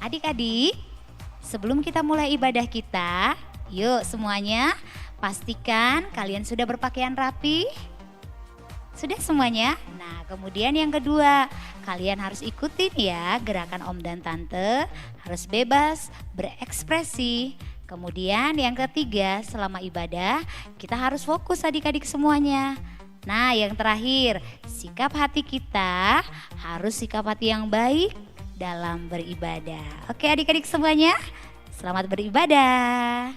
Adik-adik, sebelum kita mulai ibadah kita, yuk semuanya pastikan kalian sudah berpakaian rapi. Sudah semuanya? Nah, kemudian yang kedua, kalian harus ikutin ya gerakan Om dan Tante, harus bebas berekspresi. Kemudian yang ketiga, selama ibadah kita harus fokus adik-adik semuanya. Nah, yang terakhir, sikap hati kita harus sikap hati yang baik dalam beribadah. Oke adik-adik semuanya, selamat beribadah.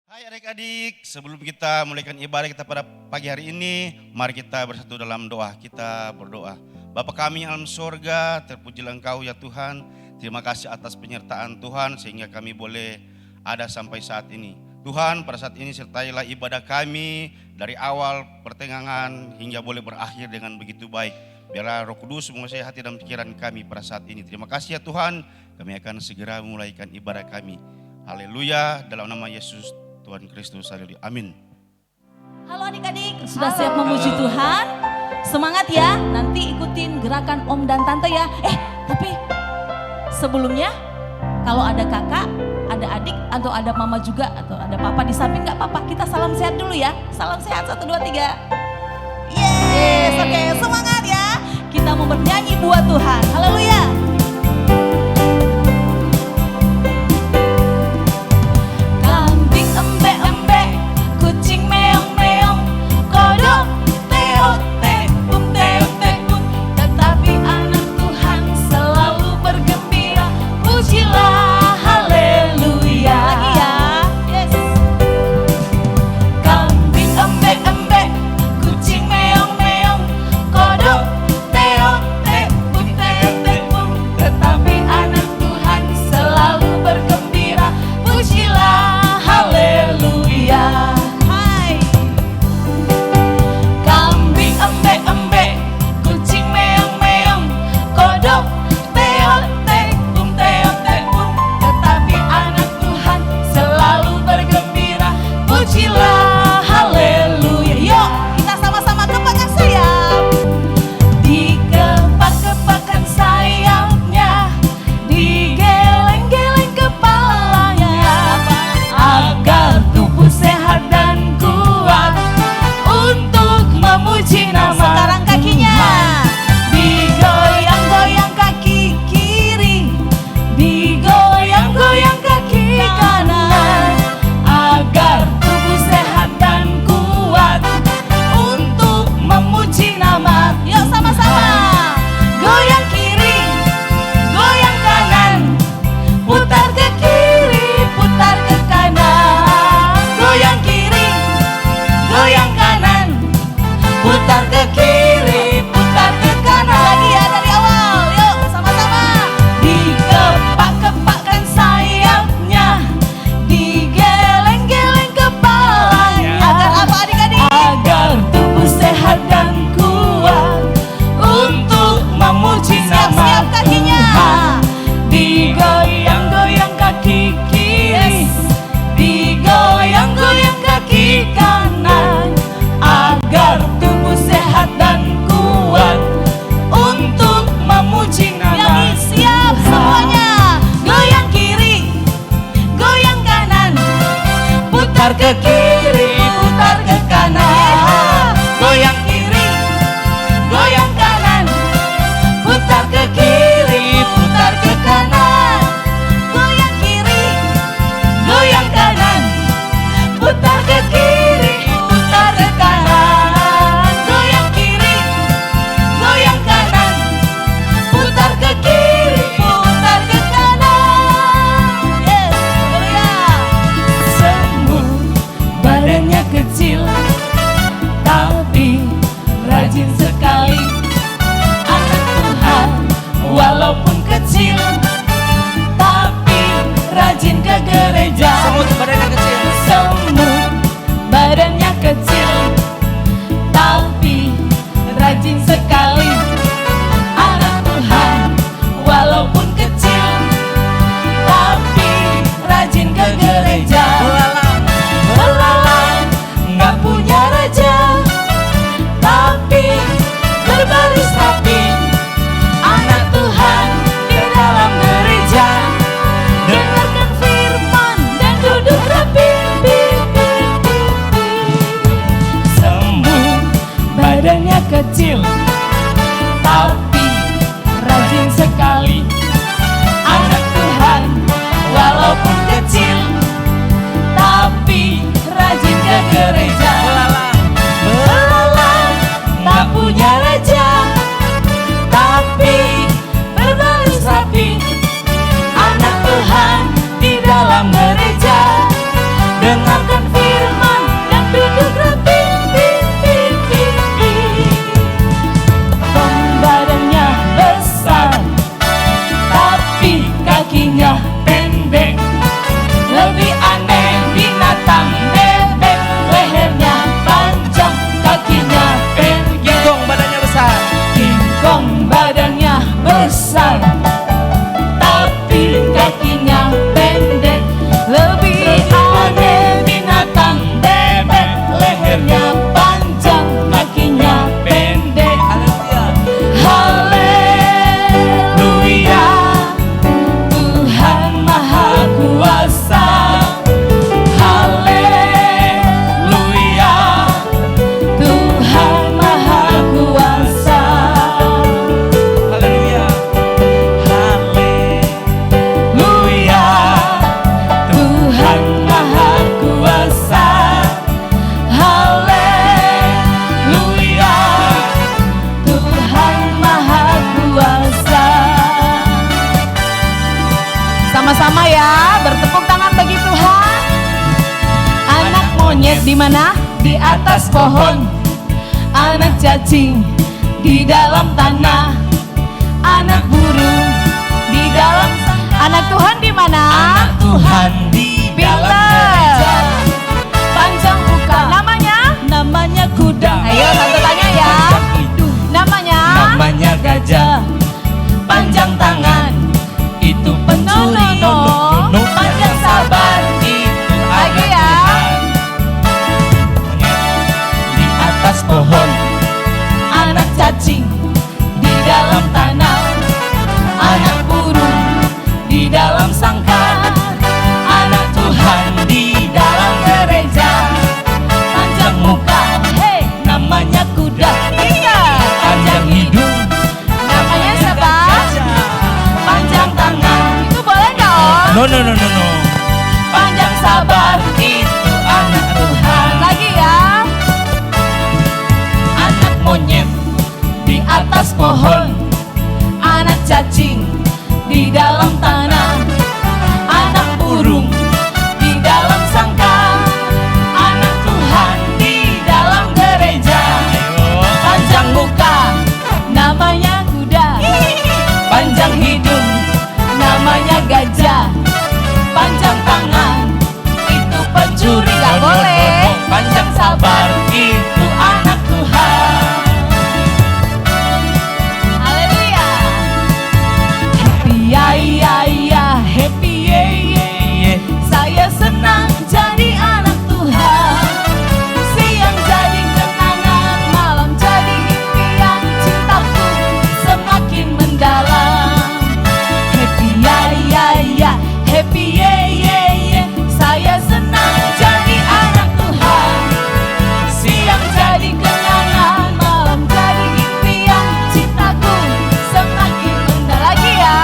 Hai adik-adik, sebelum kita mulaikan ibadah kita pada pagi hari ini, mari kita bersatu dalam doa. Kita berdoa. Bapa kami yang alam surga, terpujilah Engkau ya Tuhan. Terima kasih atas penyertaan Tuhan sehingga kami boleh ada sampai saat ini. Tuhan, pada saat ini sertailah ibadah kami dari awal pertengahan hingga boleh berakhir dengan begitu baik. Biarlah Roh Kudus menguasai hati dan pikiran kami pada saat ini. Terima kasih ya Tuhan, kami akan segera memulaikan ibadah kami. Haleluya, dalam nama Yesus Tuhan Kristus, haleluya, amin. Halo adik-adik, sudah siap memuji Tuhan? Semangat ya, nanti ikutin gerakan Om dan Tante ya. Tapi sebelumnya kalau ada kakak, ada adik, atau ada mama juga, atau ada papa di samping gak apa-apa, kita salam sehat dulu ya. Salam sehat, 1, 2, 3. Yes, oke, semangat ya. Kita mau bernyanyi buat Tuhan, haleluya. Kambing embe-embe, kucing meong-meong, kodok teot-teum, teot-teum. Tetapi anak Tuhan selalu bergembira, pujilah haleluya. Lagi ya, yes. Kambing embe-embe, kucing meong-meong, kodok teot-teum, teot-teum. gereja. Belalang tak punya raja, tapi berbaris rapi. Anak Tuhan di dalam gereja, dengarkan firman dan duduk rapi. Badannya besar, tapi kakinya pendek. Lebih aneh binatang bebek, lehernya panjang, kakinya pendek. King Kong badannya besar. King Kong badannya besar, tapi kakinya pendek. Lebih aneh binatang bebek, lehernya panjang, kakinya pendek. Haleluya, Tuhan Maha Kuasa. Haleluya, Tuhan Maha Kuasa. Haleluya. Haleluya, Tuhan Maha Kuasa. Haleluya, Tuhan Maha Kuasa. Sama-sama ya, bertepuk tangan bagi Tuhan. Anak monyet di mana? Di atas pohon. Anak cacing di dalam tanah. Anak burung di dalam sana. Anak Tuhan di mana? Anak Tuhan di dalam gereja. Panjang muka. Namanya? Namanya kuda. Ayo tante tanya ya. Panjang hidung. Namanya? Namanya gajah. Panjang tangan. Itu pencuri. No. Panjang sabar. Itu Lagi anak ya. Tuhan. Di atas pohon. Anak cacing di dalam tanah. Anak burung di dalam sangkar. Anak Tuhan di dalam gereja. Panjang muka, hey, namanya kuda. Iya. Panjang hidung. Namanya siapa? Gajah. Panjang tangan. Itu boleh dong. No. Panjang sabar. Itu anak Tuhan. Lagi ya. Anak monyet Di atas pohon. Anak cacing di dalam tanah. Anak burung di dalam sangkar. Anak Tuhan di dalam gereja. Panjang muka, namanya kuda. Panjang hidung, namanya gajah. Panjang tangan, itu pencuri. Gak boleh. Panjang sabar. Itu anak Tuhan. Haleluya. Happy ya ya ya, happy ye ye ye. Saya senang jadi anak Tuhan. Siang jadi kenangan, malam jadi impian. Cintaku semakin mendalam. Happy ya ya ya, happy ye ye ye. Saya senang jadi anak Tuhan. Siang jadi kenangan, malam jadi impian. Cintaku semakin mendalam. Lagi ya.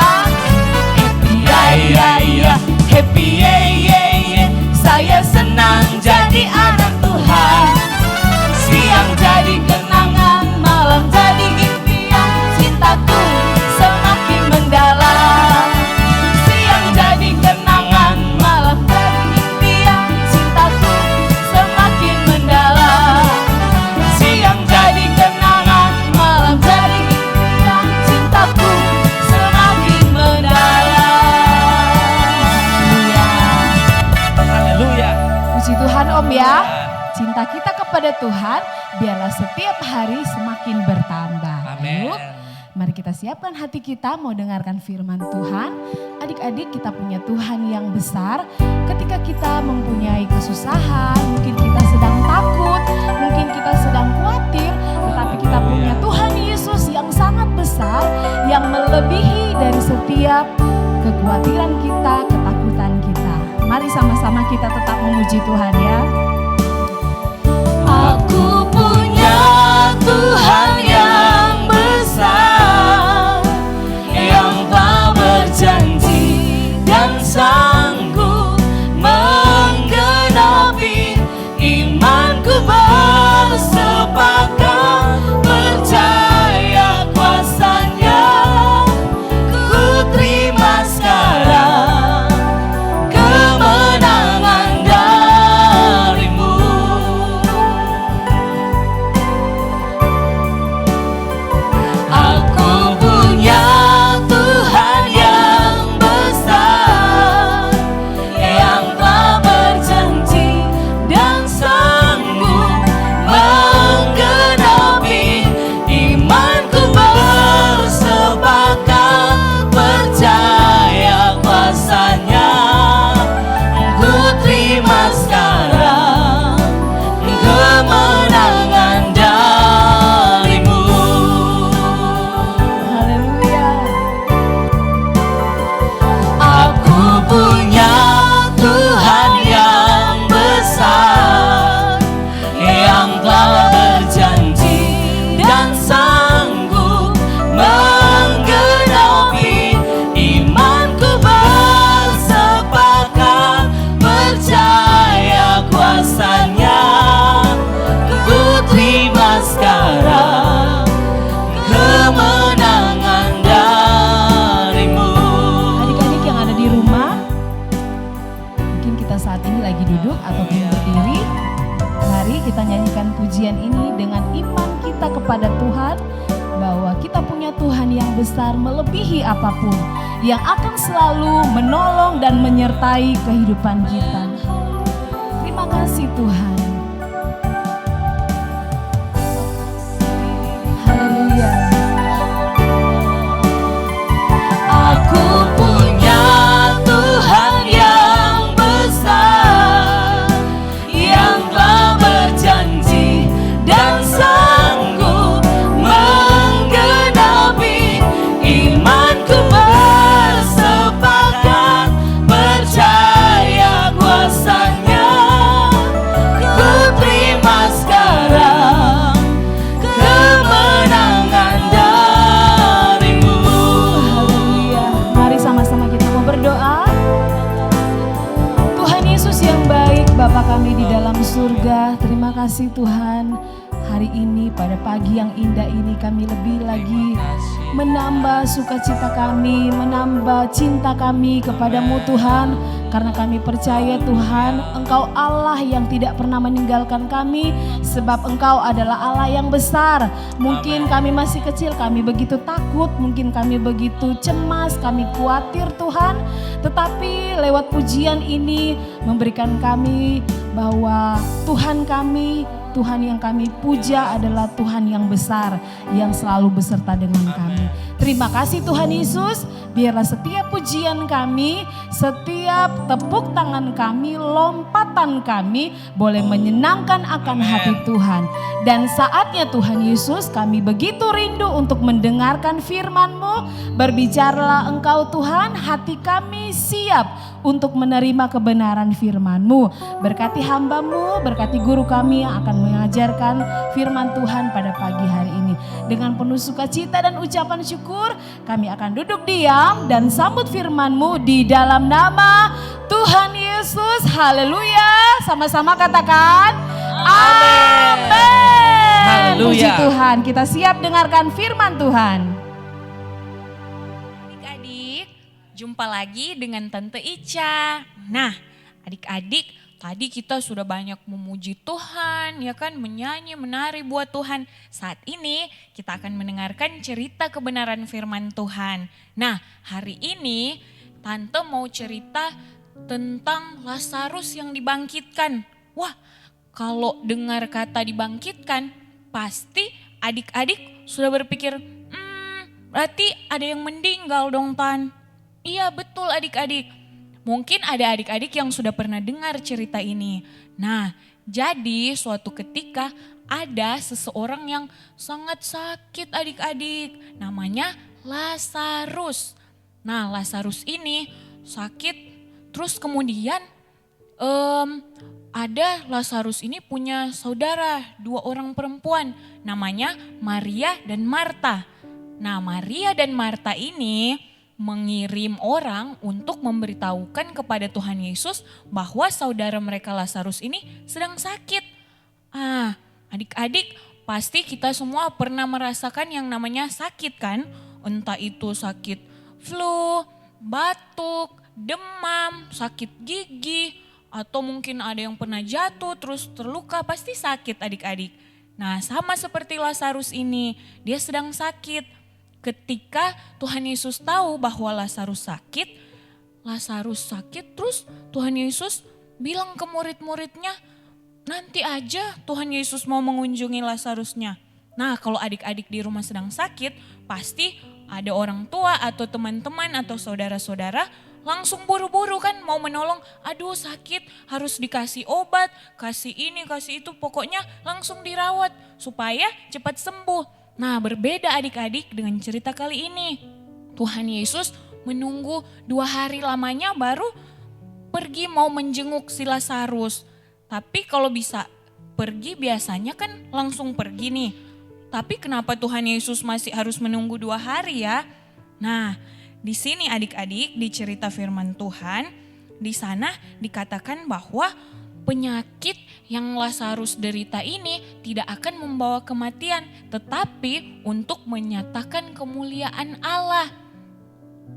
Happy ya ya ya, happy ye ye ye. Saya senang jadi anak Tuhan. Siang jadi kenangan, malam jadi impian. Cintaku semakin mendalam. Siang jadi kenangan, malam jadi impian. Cintaku semakin mendalam. Siang jadi kenangan, malam jadi impian. Cintaku semakin mendalam. Haleluya. Puji Tuhan Om ya. Cinta kita kepada Tuhan biarlah setiap hari semakin bertambah. Amin. Yuk, mari kita siapkan hati kita mau dengarkan firman Tuhan. Adik-adik, kita punya Tuhan yang besar. Ketika kita mempunyai kesusahan, mungkin kita sedang takut, mungkin kita sedang khawatir, tetapi kita punya Tuhan Yesus yang sangat besar, yang melebihi dari setiap kekhawatiran kita, ketakutan kita. Mari sama-sama kita tetap memuji Tuhan ya. Aku punya Tuhan yang besar, yang tak berjanji dan sanggup menggenapi iman pujian ini dengan iman kita kepada Tuhan, bahwa kita punya Tuhan yang besar melebihi apapun, yang akan selalu menolong dan menyertai kehidupan kita. Terima kasih Tuhan. Haleluya. Aku punya Tuhan yang besar, yang telah berjanji dan sanggup menggenapi. Imanku bersepakat percaya kuasanya. Ku terima sekarang kemenangan darimu. Haleluya. Mari sama-sama kita mau berdoa. Tuhan Yesus yang baik, Bapa kami di dalam surga, terima kasih Tuhan. Hari ini pada pagi yang indah ini kami lebih lagi menambah sukacita kami, menambah cinta kami kepadamu Tuhan. Karena kami percaya Tuhan, Engkau Allah yang tidak pernah meninggalkan kami, sebab Engkau adalah Allah yang besar. Mungkin kami masih kecil, kami begitu takut, mungkin kami begitu cemas, kami khawatir Tuhan. Tetapi lewat pujian ini memberikan kami bahwa Tuhan kami, Tuhan yang kami puja adalah Tuhan yang besar, yang selalu beserta dengan kami. Terima kasih Tuhan Yesus, biarlah setiap pujian kami, setiap tepuk tangan kami, lompatan kami boleh menyenangkan akan hati Tuhan. Dan saatnya Tuhan Yesus, kami begitu rindu untuk mendengarkan firman-Mu. Berbicaralah Engkau Tuhan, hati kami siap untuk menerima kebenaran firman-Mu. Berkati hamba-Mu, berkati guru kami yang akan mengajarkan firman Tuhan pada pagi hari ini. Dengan penuh sukacita dan ucapan syukur, kami akan duduk diam dan sambut firman-Mu di dalam nama Tuhan Yesus. Haleluya. Sama-sama katakan amin. Haleluya. Puji Tuhan, kita siap dengarkan firman Tuhan. Adik-adik, jumpa lagi dengan Tante Ica. Nah, adik-adik, tadi kita sudah banyak memuji Tuhan, ya kan, menyanyi, menari buat Tuhan. Saat ini kita akan mendengarkan cerita kebenaran firman Tuhan. Nah, hari ini Tante mau cerita tentang Lazarus yang dibangkitkan. Wah, kalau dengar kata dibangkitkan, pasti adik-adik sudah berpikir, berarti ada yang meninggal dong Tan. Iya betul adik-adik. Mungkin ada adik-adik yang sudah pernah dengar cerita ini. Nah, jadi suatu ketika ada seseorang yang sangat sakit adik-adik. Namanya Lazarus. Nah, Lazarus ini sakit, terus kemudian ada Lazarus ini punya saudara, 2 orang perempuan, namanya Maria dan Marta. Nah, Maria dan Marta ini mengirim orang untuk memberitahukan kepada Tuhan Yesus bahwa saudara mereka Lazarus ini sedang sakit. Adik-adik, pasti kita semua pernah merasakan yang namanya sakit kan? Entah itu sakit flu, batuk, demam, sakit gigi, atau mungkin ada yang pernah jatuh terus terluka, pasti sakit adik-adik. Nah, sama seperti Lazarus ini, dia sedang sakit. Ketika Tuhan Yesus tahu bahwa Lazarus sakit terus Tuhan Yesus bilang ke murid-muridnya, nanti aja Tuhan Yesus mau mengunjungi Lazarusnya. Nah, kalau adik-adik di rumah sedang sakit, pasti ada orang tua atau teman-teman atau saudara-saudara langsung buru-buru kan mau menolong. Aduh sakit, harus dikasih obat, kasih ini, kasih itu, pokoknya langsung dirawat supaya cepat sembuh. Nah, berbeda adik-adik dengan cerita kali ini. Tuhan Yesus menunggu 2 hari lamanya baru pergi mau menjenguk si Lazarus. Tapi kalau bisa pergi biasanya kan langsung pergi nih. Tapi kenapa Tuhan Yesus masih harus menunggu 2 hari ya? Nah, di sini adik-adik di cerita firman Tuhan, di sana dikatakan bahwa penyakit yang Lazarus derita ini tidak akan membawa kematian, tetapi untuk menyatakan kemuliaan Allah.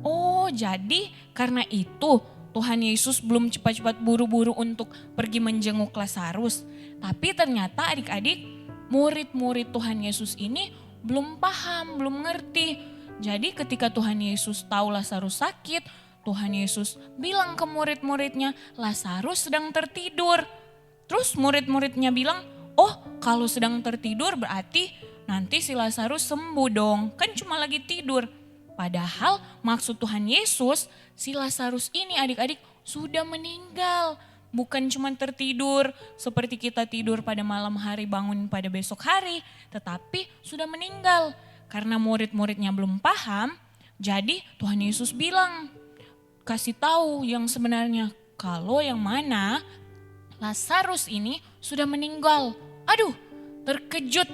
Oh, jadi karena itu Tuhan Yesus belum cepat-cepat buru-buru untuk pergi menjenguk Lazarus. Tapi ternyata adik-adik, murid-murid Tuhan Yesus ini belum paham, belum ngerti. Jadi ketika Tuhan Yesus tahu Lazarus sakit, Tuhan Yesus bilang ke murid-muridnya, Lazarus sedang tertidur. Terus murid-muridnya bilang, oh kalau sedang tertidur berarti nanti si Lazarus sembuh dong, kan cuma lagi tidur. Padahal maksud Tuhan Yesus, si Lazarus ini adik-adik sudah meninggal. Bukan cuma tertidur seperti kita tidur pada malam hari bangun pada besok hari, tetapi sudah meninggal. Karena murid-muridnya belum paham, jadi Tuhan Yesus bilang, kasih tahu yang sebenarnya, kalau yang mana Lazarus ini sudah meninggal. Aduh, terkejut.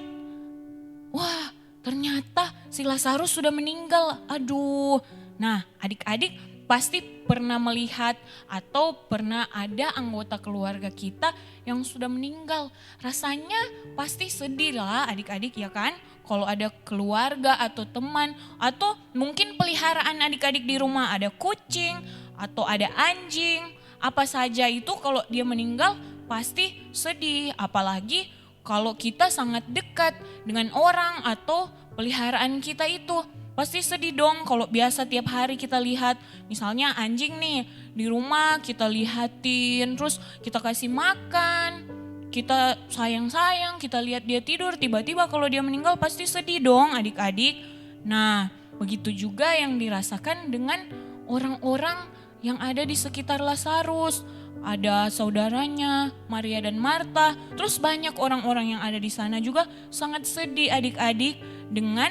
Wah, ternyata si Lazarus sudah meninggal. Aduh. Nah, adik-adik pasti pernah melihat atau pernah ada anggota keluarga kita yang sudah meninggal. Rasanya pasti sedih lah adik-adik ya kan? Kalau ada keluarga atau teman atau mungkin peliharaan adik-adik di rumah, ada kucing atau ada anjing, apa saja itu kalau dia meninggal pasti sedih. Apalagi kalau kita sangat dekat dengan orang atau peliharaan kita itu. Pasti sedih dong kalau biasa tiap hari kita lihat misalnya anjing nih di rumah kita lihatin, terus kita kasih makan, kita sayang-sayang, kita lihat dia tidur, tiba-tiba kalau dia meninggal pasti sedih dong adik-adik. Nah, begitu juga yang dirasakan dengan orang-orang yang ada di sekitar Lazarus. Ada saudaranya, Maria dan Marta, terus banyak orang-orang yang ada di sana juga sangat sedih adik-adik dengan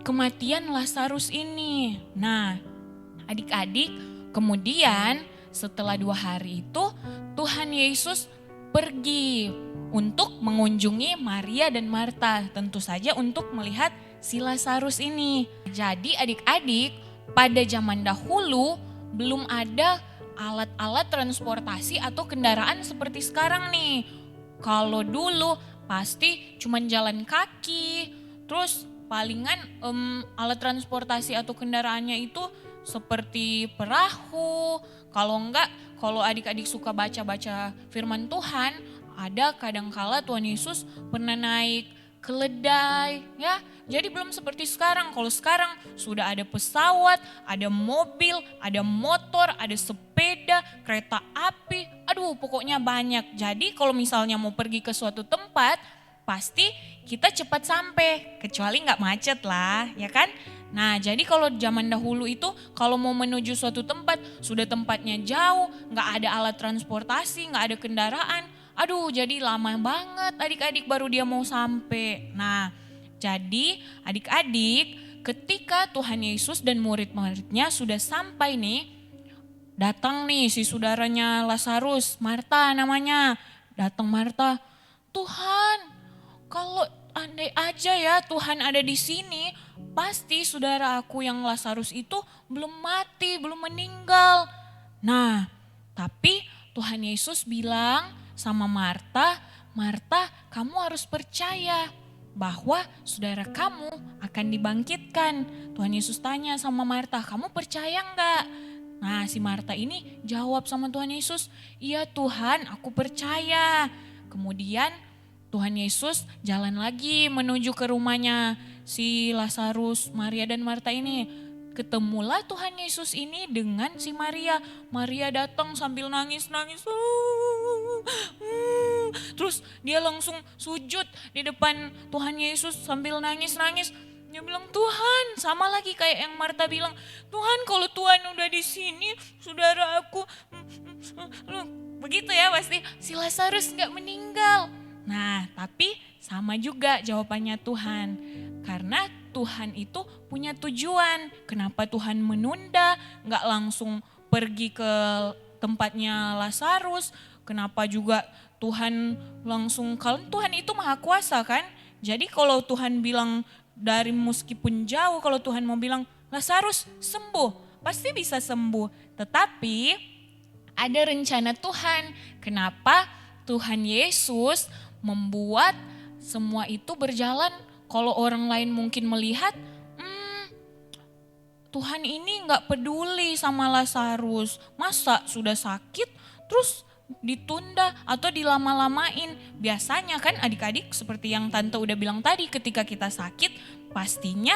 kematian Lazarus ini. Nah, adik-adik, kemudian setelah 2 hari itu Tuhan Yesus pergi untuk mengunjungi Maria dan Marta. Tentu saja untuk melihat si Lazarus ini. Jadi adik-adik, pada zaman dahulu belum ada alat-alat transportasi atau kendaraan seperti sekarang nih. Kalau dulu pasti cuman jalan kaki, terus palingan alat transportasi atau kendaraannya itu seperti perahu. Kalau enggak, kalau adik-adik suka baca-baca firman Tuhan, ada kadangkala Tuhan Yesus pernah naik keledai ya. Jadi belum seperti sekarang. Kalau sekarang sudah ada pesawat, ada mobil, ada motor, ada sepeda, kereta api. Aduh, pokoknya banyak. Jadi kalau misalnya mau pergi ke suatu tempat, pasti kita cepat sampai, kecuali nggak macet lah, ya kan? Nah, jadi kalau zaman dahulu itu kalau mau menuju suatu tempat, sudah tempatnya jauh, nggak ada alat transportasi, nggak ada kendaraan. Aduh, jadi lama banget adik-adik baru dia mau sampai. Nah, jadi adik-adik ketika Tuhan Yesus dan murid-muridnya sudah sampai nih, datang nih si saudaranya Lazarus, Marta namanya. Datang Marta, Tuhan, kalau andai aja ya Tuhan ada di sini, pasti saudara aku yang Lazarus itu belum mati, belum meninggal. Nah, tapi Tuhan Yesus bilang sama Marta, Marta, kamu harus percaya bahwa saudara kamu akan dibangkitkan. Tuhan Yesus tanya sama Marta, kamu percaya enggak? Nah, si Marta ini jawab sama Tuhan Yesus, iya Tuhan, aku percaya. Kemudian Tuhan Yesus jalan lagi menuju ke rumahnya si Lazarus, Maria dan Marta ini. Ketemulah Tuhan Yesus ini dengan si Maria. Maria datang sambil nangis-nangis. Terus dia langsung sujud di depan Tuhan Yesus sambil nangis-nangis. Dia bilang, Tuhan, sama lagi kayak yang Marta bilang, Tuhan kalau Tuhan udah di sini, saudara aku, begitu ya pasti si Lazarus gak meninggal. Nah, tapi sama juga jawabannya Tuhan. Karena Tuhan itu punya tujuan. Kenapa Tuhan menunda, gak langsung pergi ke tempatnya Lazarus. Kenapa juga Tuhan langsung, kalau Tuhan itu maha kuasa kan. Jadi kalau Tuhan bilang dari meskipun jauh, kalau Tuhan mau bilang Lazarus sembuh, pasti bisa sembuh. Tetapi ada rencana Tuhan. Kenapa Tuhan Yesus membuat semua itu berjalan. Kalau orang lain mungkin melihat Tuhan ini nggak peduli sama Lazarus. Masa sudah sakit terus ditunda atau dilama-lamain. Biasanya kan adik-adik seperti yang Tante udah bilang tadi, ketika kita sakit pastinya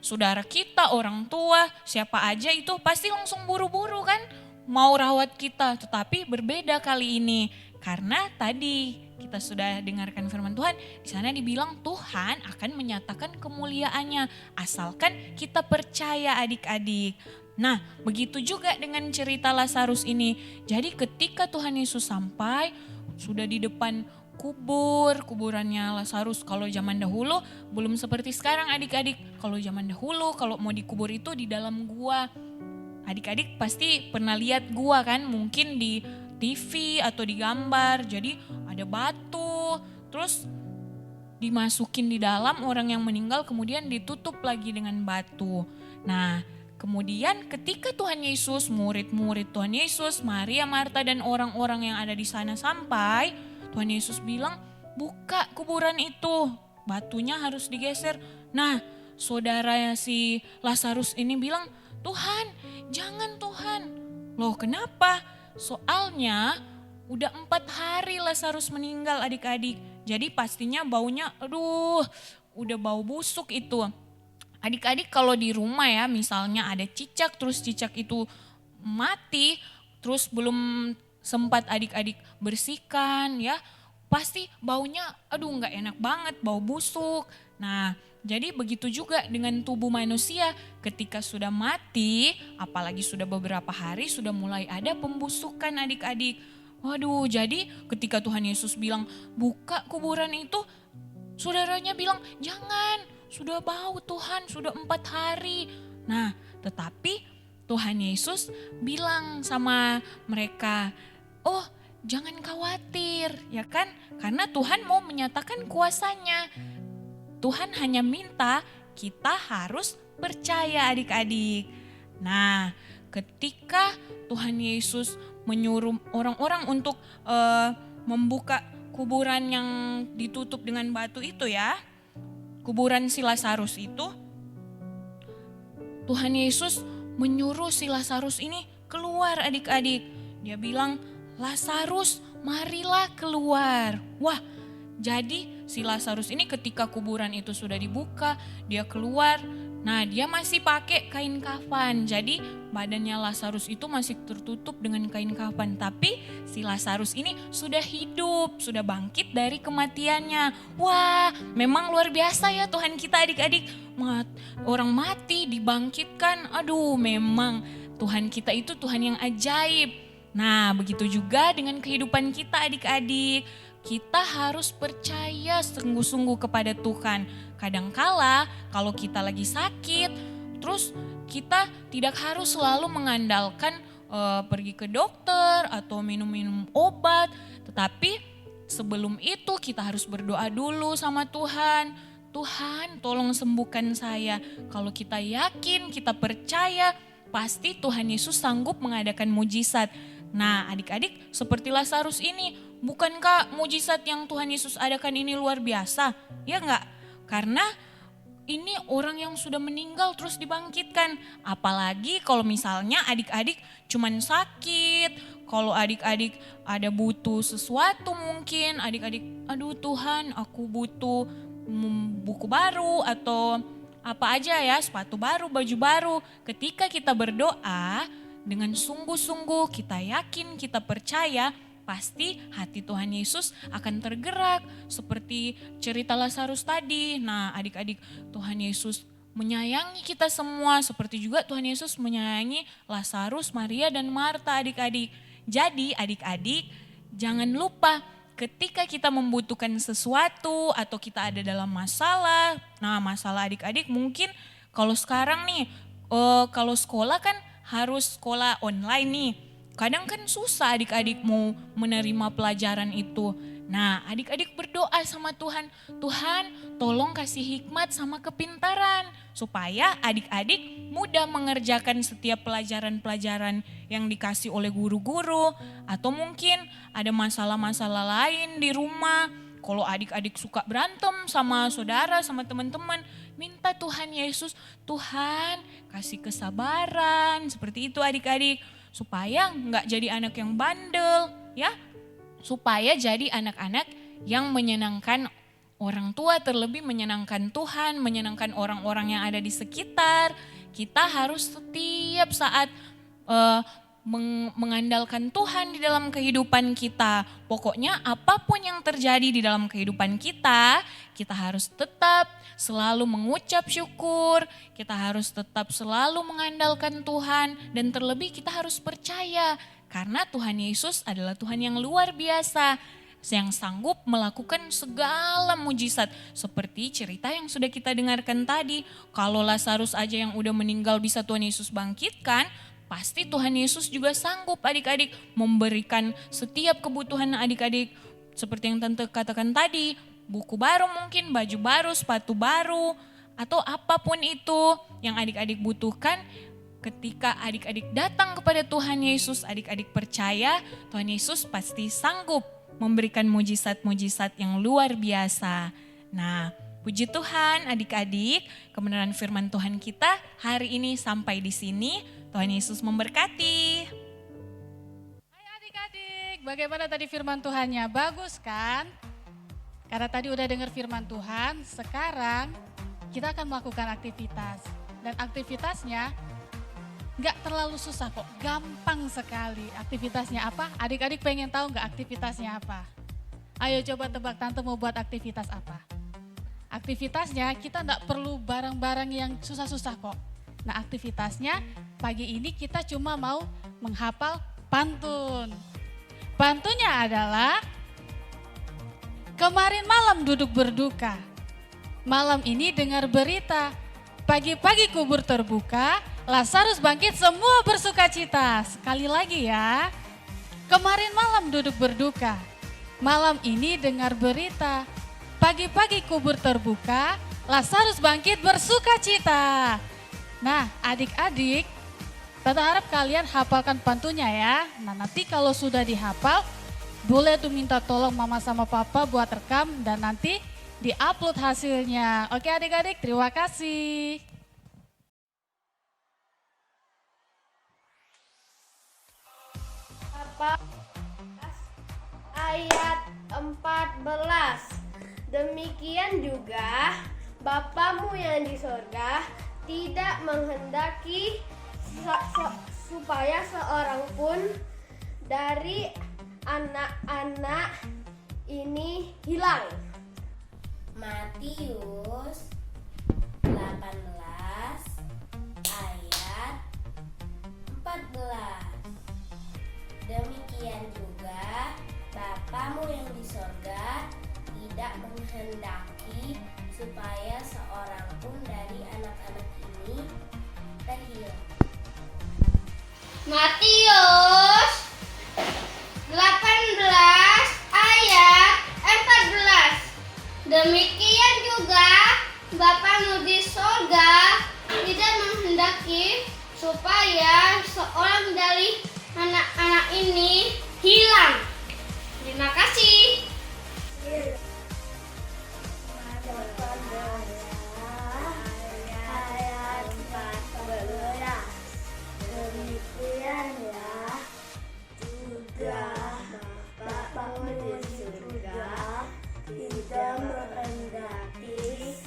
saudara kita, orang tua, siapa aja itu pasti langsung buru-buru kan mau rawat kita. Tetapi berbeda kali ini karena tadi kita sudah dengarkan firman Tuhan, di sana dibilang Tuhan akan menyatakan kemuliaannya asalkan kita percaya adik-adik. Nah, begitu juga dengan cerita Lazarus ini. Jadi ketika Tuhan Yesus sampai, sudah di depan kuburannya Lazarus. Kalau zaman dahulu belum seperti sekarang adik-adik. Kalau zaman dahulu kalau mau dikubur itu di dalam gua. Adik-adik pasti pernah lihat gua kan, mungkin di TV atau di gambar. Jadi ada batu, terus dimasukin di dalam orang yang meninggal, kemudian ditutup lagi dengan batu. Nah, kemudian ketika Tuhan Yesus, murid-murid Tuhan Yesus, Maria, Marta dan orang-orang yang ada di sana sampai, Tuhan Yesus bilang, buka kuburan itu, batunya harus digeser. Nah, saudaranya si Lazarus ini bilang, Tuhan, jangan Tuhan. Loh kenapa? Soalnya udah 4 hari Lazarus meninggal adik-adik. Jadi pastinya baunya, udah bau busuk itu. Adik-adik kalau di rumah ya, misalnya ada cicak, terus cicak itu mati, terus belum sempat adik-adik bersihkan ya, pasti baunya nggak enak banget, bau busuk. Nah, jadi begitu juga dengan tubuh manusia, ketika sudah mati, apalagi sudah beberapa hari, sudah mulai ada pembusukan adik-adik. Waduh, jadi ketika Tuhan Yesus bilang buka kuburan itu, saudaranya bilang jangan, sudah bau Tuhan, sudah 4 hari. Nah, tetapi Tuhan Yesus bilang sama mereka, oh jangan khawatir ya kan, karena Tuhan mau menyatakan kuasanya. Tuhan hanya minta kita harus percaya adik-adik. Nah, ketika Tuhan Yesus menyuruh orang-orang untuk membuka kuburan yang ditutup dengan batu itu ya, kuburan si Lazarus itu, Tuhan Yesus menyuruh si Lazarus ini keluar adik-adik. Dia bilang, Lazarus marilah keluar. Wah, jadi si Lazarus ini ketika kuburan itu sudah dibuka, dia keluar. Nah, dia masih pakai kain kafan. Jadi badannya Lazarus itu masih tertutup dengan kain kafan. Tapi si Lazarus ini sudah hidup, sudah bangkit dari kematiannya. Wah, memang luar biasa ya Tuhan kita adik-adik. Orang mati dibangkitkan. Aduh, memang Tuhan kita itu Tuhan yang ajaib. Nah, begitu juga dengan kehidupan kita adik-adik. Kita harus percaya sungguh-sungguh kepada Tuhan. Kadangkala kalau kita lagi sakit, terus kita tidak harus selalu mengandalkan pergi ke dokter atau minum-minum obat. Tetapi sebelum itu kita harus berdoa dulu sama Tuhan. Tuhan tolong sembuhkan saya. Kalau kita yakin, kita percaya, pasti Tuhan Yesus sanggup mengadakan mujizat. Nah, adik-adik seperti Lazarus ini, bukankah mujizat yang Tuhan Yesus adakan ini luar biasa? Ya enggak? Karena ini orang yang sudah meninggal terus dibangkitkan. Apalagi kalau misalnya adik-adik cuman sakit, kalau adik-adik ada butuh sesuatu mungkin, adik-adik, aduh Tuhan aku butuh buku baru atau apa aja ya, sepatu baru, baju baru. Ketika kita berdoa dengan sungguh-sungguh, kita yakin, kita percaya, pasti hati Tuhan Yesus akan tergerak seperti cerita Lazarus tadi. Nah, adik-adik, Tuhan Yesus menyayangi kita semua seperti juga Tuhan Yesus menyayangi Lazarus, Maria dan Marta adik-adik. Jadi adik-adik jangan lupa ketika kita membutuhkan sesuatu atau kita ada dalam masalah. Nah, masalah adik-adik mungkin kalau sekarang nih, kalau sekolah kan harus sekolah online nih. Kadang kan susah adik-adik mau menerima pelajaran itu. Nah, adik-adik berdoa sama Tuhan. Tuhan tolong kasih hikmat sama kepintaran. Supaya adik-adik mudah mengerjakan setiap pelajaran-pelajaran yang dikasih oleh guru-guru. Atau mungkin ada masalah-masalah lain di rumah. Kalau adik-adik suka berantem sama saudara, sama teman-teman. minta Tuhan Yesus, Tuhan kasih kesabaran, seperti itu adik-adik. Supaya nggak jadi anak yang bandel, ya. Supaya jadi anak-anak yang menyenangkan orang tua, terlebih menyenangkan Tuhan, menyenangkan orang-orang yang ada di sekitar. Kita harus setiap saat mengandalkan Tuhan di dalam kehidupan kita. Pokoknya apapun yang terjadi di dalam kehidupan kita, kita harus tetap selalu mengucap syukur, kita harus tetap selalu mengandalkan Tuhan, dan terlebih kita harus percaya karena Tuhan Yesus adalah Tuhan yang luar biasa, yang sanggup melakukan segala mujizat. Seperti cerita yang sudah kita dengarkan tadi, kalau Lazarus aja yang udah meninggal bisa Tuhan Yesus bangkitkan, pasti Tuhan Yesus juga sanggup adik-adik memberikan setiap kebutuhan adik-adik. Seperti yang Tante katakan tadi, buku baru mungkin, baju baru, sepatu baru, atau apapun itu yang adik-adik butuhkan. Ketika adik-adik datang kepada Tuhan Yesus, adik-adik percaya Tuhan Yesus pasti sanggup memberikan mujizat-mujizat yang luar biasa. Nah, puji Tuhan adik-adik, kebenaran firman Tuhan kita hari ini sampai di sini. Tuhan Yesus memberkati. Hai adik-adik, bagaimana tadi firman Tuhannya? Bagus kan? Karena tadi udah dengar firman Tuhan, sekarang kita akan melakukan aktivitas. Dan aktivitasnya gak terlalu susah kok, gampang sekali. Aktivitasnya apa? Adik-adik pengen tahu gak aktivitasnya apa? Ayo coba tebak, Tante mau buat aktivitas apa? Aktivitasnya kita gak perlu barang-barang yang susah-susah kok. Nah aktivitasnya pagi ini kita cuma mau menghafal pantun. Pantunnya adalah kemarin malam duduk berduka, malam ini dengar berita, pagi-pagi kubur terbuka, Lazarus bangkit semua bersuka cita. Sekali lagi ya, kemarin malam duduk berduka, malam ini dengar berita, pagi-pagi kubur terbuka, Lazarus bangkit bersuka cita. Nah adik-adik, Tante harap kalian hafalkan pantunnya ya. Nah nanti kalau sudah dihafal, boleh tuh minta tolong mama sama papa buat rekam dan nanti di-upload hasilnya. Oke adik-adik, terima kasih. Ayat 14. Demikian juga Bapamu yang di sorga tidak menghendaki supaya seorang pun dari anak-anak ini hilang. Matius 18 ayat 14. Demikian juga Bapamu yang di sorga tidak menghendaki supaya seorang pun dari anak-anak ini terhilang. Matius 18 ayat 14. Demikian juga Bapamu di sorga tidak menghendaki supaya seorang dari anak-anak ini hilang. Terima kasih. Ayat 14. Demikian ya juga Bapamu di surga tidak menghendaki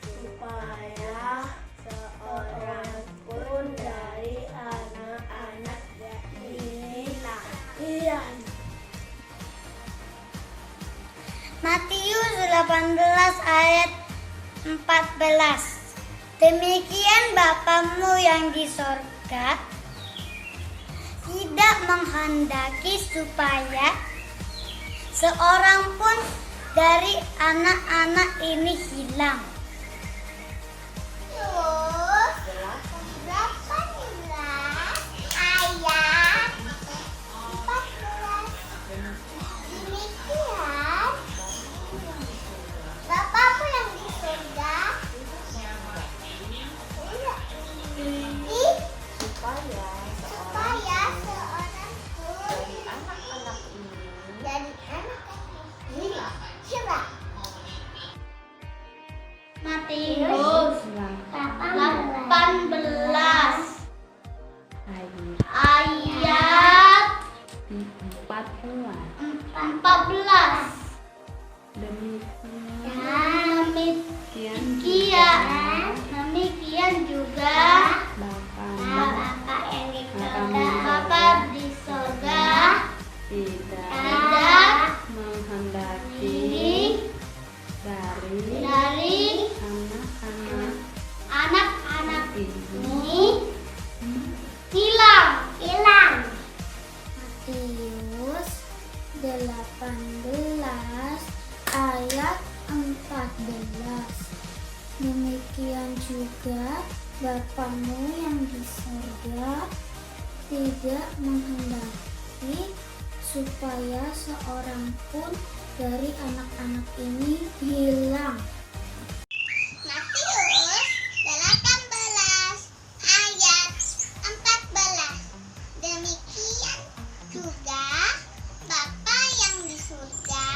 supaya seorang pun dari anak-anak ini hilang. Matius 18 ayat 14. Demikian Bapamu yang di sorga tidak menghendaki supaya seorang pun dari anak-anak ini hilang. Ayat 14. Demikian Bapamu yang di surga supaya seorang pun dari anak-anak ini hilang. 14. Demikian juga Bapak yang di sorga, Bapak di sorga tidak menghendaki dari anak-anak ini hilang. Matius 18 ayat 14. Demikian juga Bapamu yang di sorga tidak menghendaki supaya seorang pun dari anak-anak ini hilang. Matius 18 ayat 14. Demikian juga Bapa yang di surga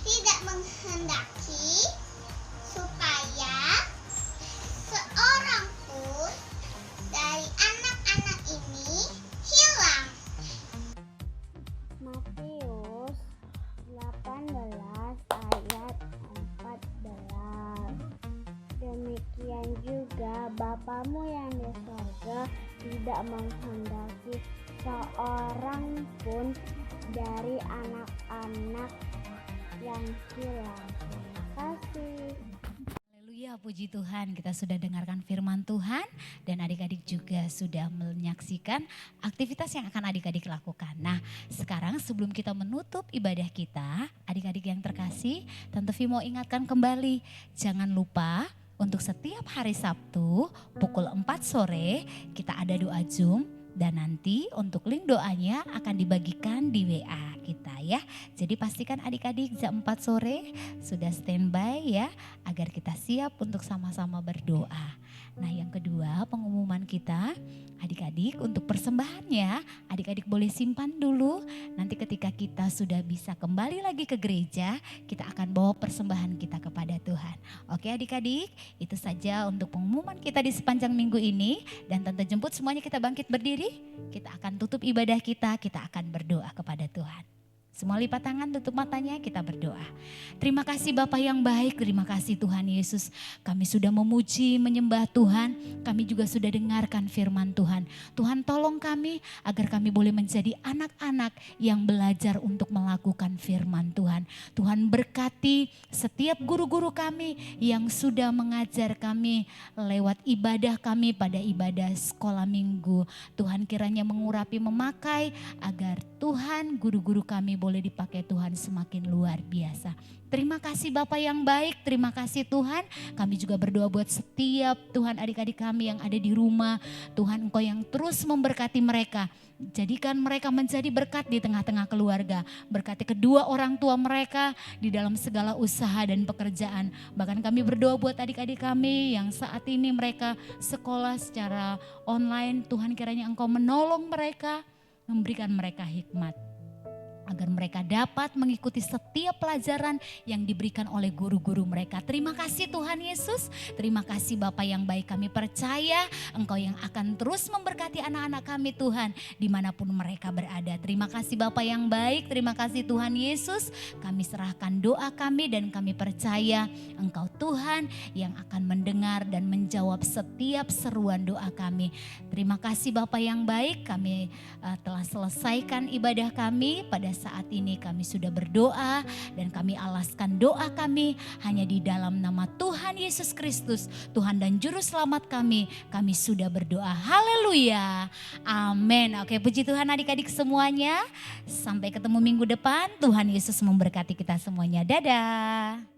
tidak menghendaki supaya seorang pun dari anak-anak ini hilang. Matius 18 ayat 14. Demikian juga Bapamu yang di surga tidak menghendaki seorang pun dari anak-anak yang hilang. Terima kasih. Haleluya, puji Tuhan, kita sudah dengarkan firman Tuhan dan adik-adik juga sudah menyaksikan aktivitas yang akan adik-adik lakukan. Nah, sekarang sebelum kita menutup ibadah kita, adik-adik yang terkasih, Tante Vi mau ingatkan kembali, jangan lupa untuk setiap hari Sabtu pukul 4 sore kita ada doa Zoom. Dan nanti untuk link doanya akan dibagikan di WA kita ya. Jadi pastikan adik-adik jam 4 sore sudah standby ya. Agar kita siap untuk sama-sama berdoa. Nah yang kedua pengumuman kita, adik-adik untuk persembahannya adik-adik boleh simpan dulu. Nanti ketika kita sudah bisa kembali lagi ke gereja, kita akan bawa persembahan kita kepada Tuhan. Oke adik-adik, itu saja untuk pengumuman kita di sepanjang minggu ini. Dan Tante jemput semuanya kita bangkit berdiri. Kita akan tutup ibadah kita akan berdoa kepada Tuhan. Semua lipat tangan, tutup matanya, kita berdoa. Terima kasih Bapa yang baik, terima kasih Tuhan Yesus. Kami sudah memuji, menyembah Tuhan, kami juga sudah dengarkan firman Tuhan. Tuhan tolong kami agar kami boleh menjadi anak-anak yang belajar untuk melakukan firman Tuhan. Tuhan berkati setiap guru-guru kami yang sudah mengajar kami lewat ibadah kami pada ibadah sekolah minggu. Tuhan kiranya mengurapi, memakai agar Tuhan guru-guru kami boleh dipakai Tuhan semakin luar biasa. Terima kasih Bapak yang baik, terima kasih Tuhan. Kami juga berdoa buat setiap Tuhan adik-adik kami yang ada di rumah. Tuhan Engkau yang terus memberkati mereka. Jadikan mereka menjadi berkat di tengah-tengah keluarga. Berkati kedua orang tua mereka di dalam segala usaha dan pekerjaan. Bahkan kami berdoa buat adik-adik kami yang saat ini mereka sekolah secara online. Tuhan kiranya Engkau menolong mereka, memberikan mereka hikmat. Agar mereka dapat mengikuti setiap pelajaran yang diberikan oleh guru-guru mereka. Terima kasih Tuhan Yesus, terima kasih Bapa yang baik, kami percaya Engkau yang akan terus memberkati anak-anak kami Tuhan dimanapun mereka berada. Terima kasih Bapa yang baik, terima kasih Tuhan Yesus, kami serahkan doa kami dan kami percaya Engkau Tuhan yang akan mendengar dan menjawab setiap seruan doa kami. Terima kasih Bapa yang baik, kami telah selesaikan ibadah kami pada saat ini. Kami sudah berdoa dan kami alaskan doa kami hanya di dalam nama Tuhan Yesus Kristus, Tuhan dan Juru Selamat kami. Kami sudah berdoa. Haleluya. Amin. Oke, puji Tuhan adik-adik semuanya. Sampai ketemu minggu depan. Tuhan Yesus memberkati kita semuanya. Dadah.